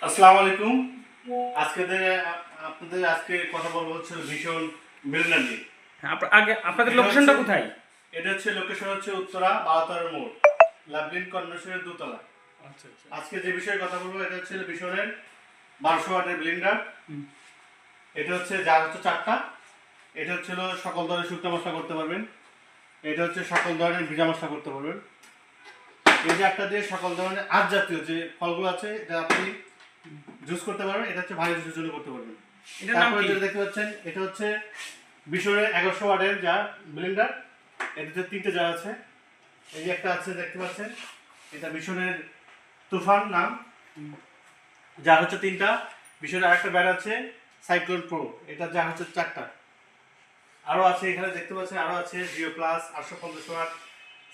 আসসালামু আলাইকুম। আপনাদের আজকে কথা বলবো হচ্ছে ভীষণ ব্লেন্ডার নিয়ে। আগে আপনাদের লোকেশনটা কোথায়? এটা হচ্ছে লোকেশন হচ্ছে উত্তরা বালাতার মোড়, লাভলিন কনভেনশনের দোতলা। আচ্ছা আচ্ছা। আজকে যে বিষয়ে কথা বলবো এটা হচ্ছে ভীষণের 1200 ওয়াটের ব্লেন্ডার। এটা হচ্ছে যার হচ্ছে চারটা। এটা হচ্ছে সকল ধরনের শুকনো মশলা করতে পারবেন। এটা হচ্ছে সকল ধরনের ভিজা মশলা করতে পারবেন। এই যে একটা দিয়ে সকল ধরনের আঁশ জাতীয় যে ফলগুলো আছে এটা আপনি জুস করতে পারবেন। এটা হচ্ছে ভারী জুসের জন্য করতে পারবেন। তারপরে যেটা দেখতে পাচ্ছেন এটা হচ্ছে ভীষণের 1100 ওয়াটের যা ব্লেন্ডার। এটাতে তিনটে জার আছে। এই যে একটা আছে দেখতে পাচ্ছেন, এটা ভীষণের তুফান নাম, যা হচ্ছে তিনটা। ভীষণের আরেকটা ব্যাট আছে সাইক্লোন প্রো, এটা যা হচ্ছে চারটা। আরও আছে এখানে দেখতে পাচ্ছেন, আরও আছে জিও প্লাস 850 ওয়াট,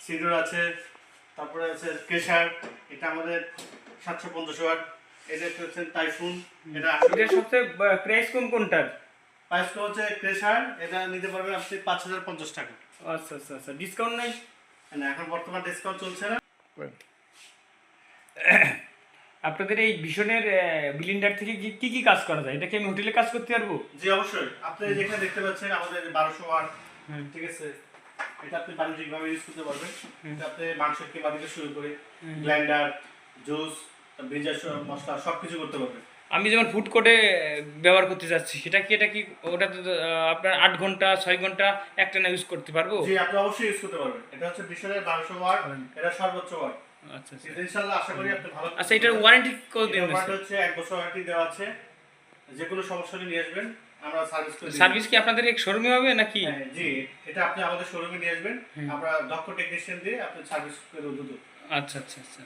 সিডোর আছে, তারপরে আছে কেশার, এটা আমাদের 750 ওয়াট। এটা হচ্ছে টাইফুন, এটা সবচেয়ে প্রাইস কোনটার? প্রাইসটা হচ্ছে ক্রেশার, এটা নিতে পারবেন আপনি 5050 টাকা। আচ্ছা আচ্ছা আচ্ছা, ডিসকাউন্ট নাই? না, এখন বর্তমান ডিসকাউন্ট চলছে না। আপনাদের এই ভীষণের ব্লেন্ডার থেকে কি কি কাজ করা যায়? এটা কি আমি হোটেলে কাজ করতে পারবো? জি অবশ্যই। আপনি যেখানে দেখতে পাচ্ছেন আমাদের 1200 ওয়াট, ঠিক আছে, এটা আপনি বাণিজ্যিকভাবে ইউজ করতে পারবেন। এটা আপনি মাংসের কিমা থেকে শুরু করে ব্লেন্ডার, জুস, ভেজা মশলা সবকিছু করতে পারবেন। আমি যেমন ফুড কোর্টে ব্যবহার করতে যাচ্ছি, এটা কি ওটা তো আপনার 8 ঘন্টা 6 ঘন্টা একটানা ইউজ করতে পারবো? জি, আপনি অবশ্যই ইউজ করতে পারবেন। এটা হচ্ছে ভীষণের 1200 ওয়াট, এটা সর্বোচ্চ ওয়াট। আচ্ছা আচ্ছা। ইনশাআল্লাহ আশা করি আপনি ভালো। আচ্ছা, এটার ওয়ারেন্টি কতদিন আছে? ওয়ারেন্টি হচ্ছে 1 বছর ওয়ারেন্টি দেওয়া আছে। যে কোনো সমস্যা হলে নিয়ে আসবেন, আমরা সার্ভিস করে দিই। সার্ভিস কি আপনাদের এক শোরুমে হবে নাকি? হ্যাঁ জি, এটা আপনি আমাদের শোরুমে নিয়ে আসবেন, আমরা দক্ষ টেকনিশিয়ান দিয়ে আপনি সার্ভিস করে দেব। আচ্ছা আচ্ছা আচ্ছা।